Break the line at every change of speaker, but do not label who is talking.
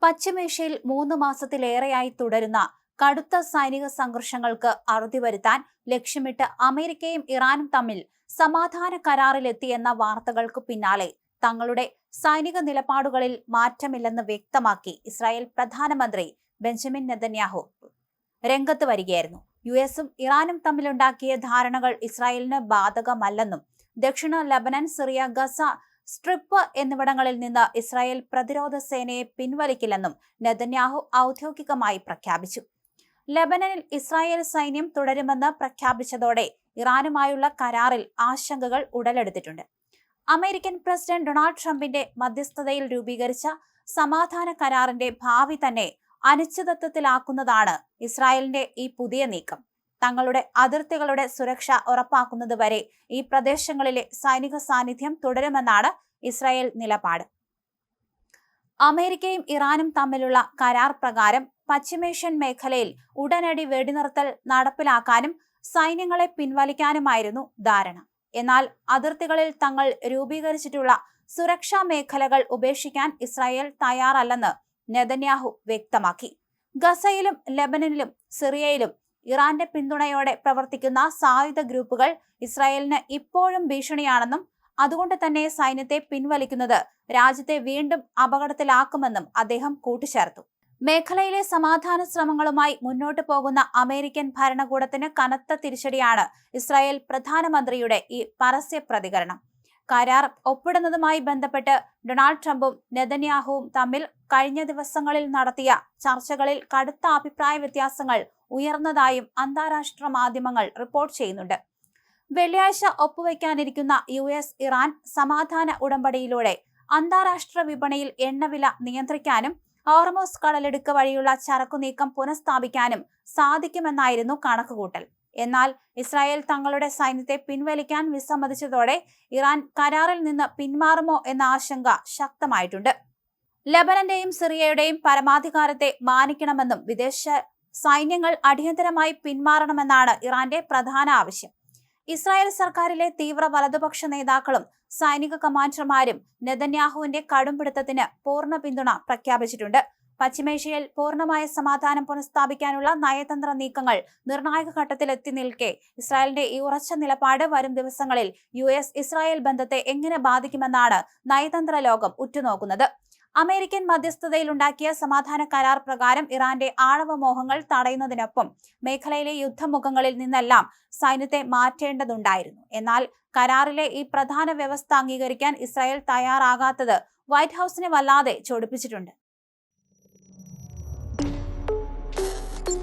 പശ്ചിമേഷ്യയിൽ 3 മാസത്തിലേറെയായി തുടരുന്ന കടുത്ത സൈനിക സംഘർഷങ്ങൾക്ക് അറുതി വരുത്താൻ ലക്ഷ്യമിട്ട് അമേരിക്കയും ഇറാനും തമ്മിൽ സമാധാന കരാറിലെത്തിയെന്ന വാർത്തകൾക്ക് പിന്നാലെ തങ്ങളുടെ സൈനിക നിലപാടുകളിൽ മാറ്റമില്ലെന്ന് വ്യക്തമാക്കി ഇസ്രായേൽ പ്രധാനമന്ത്രി ബെഞ്ചമിൻ നെതന്യാഹു രംഗത്ത് വരികയായിരുന്നു. യുഎസും ഇറാനും തമ്മിലുണ്ടാക്കിയ ധാരണകൾ ഇസ്രായേലിന് ബാധകമല്ലെന്നും ദക്ഷിണ ലബനൻ, സിറിയ, ഗസ സ്ട്രിപ്പ് എന്നിവിടങ്ങളിൽ നിന്ന് ഇസ്രായേൽ പ്രതിരോധ സേനയെ പിൻവലിക്കില്ലെന്നും നെതന്യാഹു ഔദ്യോഗികമായി പ്രഖ്യാപിച്ചു. ലബനനിൽ ഇസ്രായേൽ സൈന്യം തുടരുമെന്ന് പ്രഖ്യാപിച്ചതോടെ ഇറാനുമായുള്ള കരാറിൽ ആശങ്കകൾ ഉടലെടുത്തിട്ടുണ്ട്. അമേരിക്കൻ പ്രസിഡന്റ് ഡൊണാൾഡ് ട്രംപിന്റെ മധ്യസ്ഥതയിൽ രൂപീകരിച്ച സമാധാന കരാറിന്റെ ഭാവി തന്നെ അനിശ്ചിതത്വത്തിലാക്കുന്നതാണ് ഇസ്രായേലിന്റെ ഈ പുതിയ നീക്കം. തങ്ങളുടെ അതിർത്തികളുടെ സുരക്ഷ ഉറപ്പാക്കുന്നതുവരെ ഈ പ്രദേശങ്ങളിലെ സൈനിക സാന്നിധ്യം തുടരുമെന്നാണ് ഇസ്രായേൽ നിലപാട്. അമേരിക്കയും ഇറാനും തമ്മിലുള്ള കരാർ പ്രകാരം പശ്ചിമേഷ്യൻ മേഖലയിൽ ഉടനടി വെടിനിർത്തൽ നടപ്പിലാക്കാനും സൈന്യങ്ങളെ പിൻവലിക്കാനുമായിരുന്നു ധാരണ. എന്നാൽ അതിർത്തികളിൽ തങ്ങൾ രൂപീകരിച്ചിട്ടുള്ള സുരക്ഷാ മേഖലകൾ ഉപേക്ഷിക്കാൻ ഇസ്രായേൽ തയ്യാറല്ലെന്ന് നെതന്യാഹു വ്യക്തമാക്കി. ഗസയിലും ലബനനിലും സിറിയയിലും ഇറാന്റെ പിന്തുണയോടെ പ്രവർത്തിക്കുന്ന സായുധ ഗ്രൂപ്പുകൾ ഇസ്രായേലിന് ഇപ്പോഴും ഭീഷണിയാണെന്നും അതുകൊണ്ട് തന്നെ സൈന്യത്തെ പിൻവലിക്കുന്നത് രാജ്യത്തെ വീണ്ടും അപകടത്തിലാക്കുമെന്നും അദ്ദേഹം കൂട്ടിച്ചേർത്തു. മേഖലയിലെ സമാധാന ശ്രമങ്ങളുമായി മുന്നോട്ടു പോകുന്ന അമേരിക്കൻ ഭരണകൂടത്തിന് കനത്ത തിരിച്ചടിയാണ് ഇസ്രായേൽ പ്രധാനമന്ത്രിയുടെ ഈ പരസ്യ പ്രതികരണം. കരാർ ഒപ്പിടുന്നതുമായി ബന്ധപ്പെട്ട് ഡൊണാൾഡ് ട്രംപും നെതന്യാഹുവും തമ്മിൽ കഴിഞ്ഞ ദിവസങ്ങളിൽ നടത്തിയ ചർച്ചകളിൽ കടുത്ത അഭിപ്രായ വ്യത്യാസങ്ങൾ ഉയർന്നതായും അന്താരാഷ്ട്ര മാധ്യമങ്ങൾ റിപ്പോർട്ട് ചെയ്യുന്നുണ്ട്. വെള്ളിയാഴ്ച ഒപ്പുവെക്കാനിരിക്കുന്ന യുഎസ് ഇറാൻ സമാധാന ഉടമ്പടിയിലൂടെ അന്താരാഷ്ട്ര വിപണിയിൽ എണ്ണവില നിയന്ത്രിക്കാനും ഹോർമൂസ് കടലിടുക്ക് വഴിയുള്ള ചരക്കുനീക്കം പുനഃസ്ഥാപിക്കാനും സാധിക്കുമെന്നായിരുന്നു കണക്കുകൂട്ടൽ. എന്നാൽ ഇസ്രായേൽ തങ്ങളുടെ സൈന്യത്തെ പിൻവലിക്കാൻ വിസമ്മതിച്ചതോടെ ഇറാൻ കരാറിൽ നിന്ന് പിന്മാറുമോ എന്ന ആശങ്ക ശക്തമായിട്ടുണ്ട്. ലബനന്റെയും സിറിയയുടെയും പരമാധികാരത്തെ മാനിക്കണമെന്നും വിദേശ സൈന്യങ്ങൾ അടിയന്തരമായി പിന്മാറണമെന്നാണ് ഇറാന്റെ പ്രധാന ആവശ്യം. ഇസ്രായേൽ സർക്കാരിലെ തീവ്ര വലതുപക്ഷ നേതാക്കളും സൈനിക കമാൻഡർമാരും നെതന്യാഹുവിന്റെ കടുംപിടുത്തത്തിന് പൂർണ്ണ പിന്തുണ പ്രഖ്യാപിച്ചിട്ടുണ്ട്. പശ്ചിമേഷ്യയിൽ പൂർണ്ണമായ സമാധാനം പുനഃസ്ഥാപിക്കാനുള്ള നയതന്ത്ര നീക്കങ്ങൾ നിർണായക ഘട്ടത്തിൽ എത്തി നിൽക്കെ ഇസ്രായേലിന്റെ ഈ ഉറച്ച നിലപാട് വരും ദിവസങ്ങളിൽ യുഎസ് ഇസ്രായേൽ ബന്ധത്തെ എങ്ങനെ ബാധിക്കുമെന്നാണ് നയതന്ത്ര ലോകം ഉറ്റുനോക്കുന്നത്. അമേരിക്കൻ മധ്യസ്ഥതയിലുണ്ടാക്കിയ സമാധാന കരാർ പ്രകാരം ഇറാന്റെ ആണവ മോഹങ്ങൾ തടയുന്നതിനൊപ്പം മേഖലയിലെ യുദ്ധമുഖങ്ങളിൽ നിന്നെല്ലാം സൈന്യത്തെ മാറ്റേണ്ടതുണ്ടായിരുന്നു. എന്നാൽ കരാറിലെ ഈ പ്രധാന വ്യവസ്ഥ അംഗീകരിക്കാൻ ഇസ്രായേൽ തയ്യാറാകാത്തത് വൈറ്റ് ഹൌസിനെ വല്ലാതെ ചൊടിപ്പിച്ചിട്ടുണ്ട്.